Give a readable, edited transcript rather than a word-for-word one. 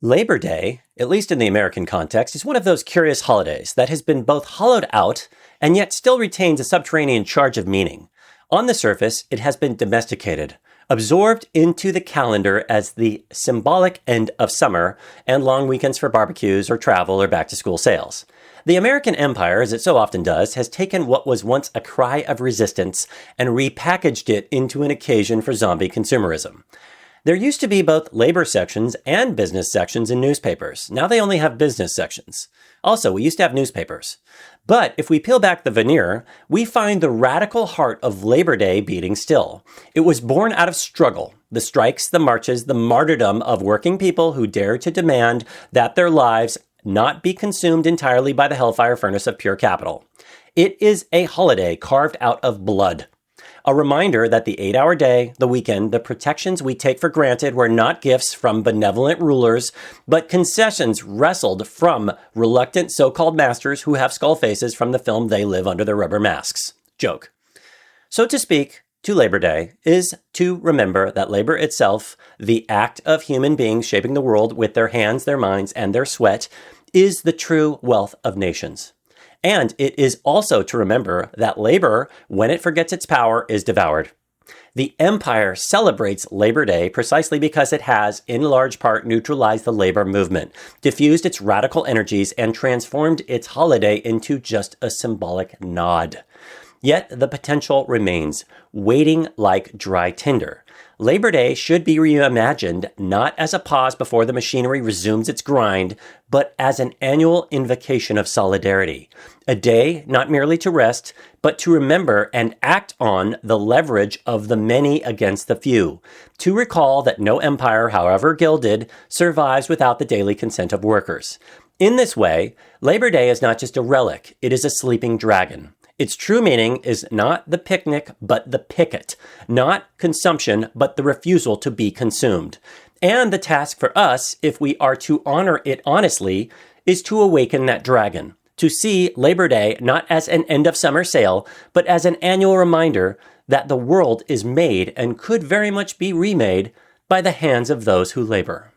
Labor Day, at least in the American context, is one of those curious holidays that has been both hollowed out and yet still retains a subterranean charge of meaning. On the surface, it has been domesticated, absorbed into the calendar as the symbolic end of summer and long weekends for barbecues or travel or back-to-school sales. The American empire, as it so often does, has taken what was once a cry of resistance and repackaged it into an occasion for zombie consumerism. There used to be both labor sections and business sections in newspapers. Now they only have business sections. Also, we used to have newspapers. But if we peel back the veneer, we find the radical heart of Labor Day beating still. It was born out of struggle, the strikes, the marches, the martyrdom of working people who dared to demand that their lives not be consumed entirely by the hellfire furnace of pure capital. It is a holiday carved out of blood. A reminder that the 8-hour day, the weekend, the protections we take for granted were not gifts from benevolent rulers, but concessions wrestled from reluctant so-called masters who have skull faces from the film They Live Under Their Rubber Masks. Joke. So to speak to Labor Day is to remember that labor itself, the act of human beings shaping the world with their hands, their minds, and their sweat, is the true wealth of nations. And it is also to remember that labor, when it forgets its power, is devoured. The empire celebrates Labor Day precisely because it has, in large part, neutralized the labor movement, diffused its radical energies, and transformed its holiday into just a symbolic nod. Yet the potential remains, waiting like dry tinder. Labor Day should be reimagined not as a pause before the machinery resumes its grind, but as an annual invocation of solidarity. A day not merely to rest, but to remember and act on the leverage of the many against the few. To recall that no empire, however gilded, survives without the daily consent of workers. In this way, Labor Day is not just a relic, it is a sleeping dragon. Its true meaning is not the picnic, but the picket. Not consumption, but the refusal to be consumed. And the task for us, if we are to honor it honestly, is to awaken that dragon. To see Labor Day not as an end of summer sale, but as an annual reminder that the world is made and could very much be remade by the hands of those who labor.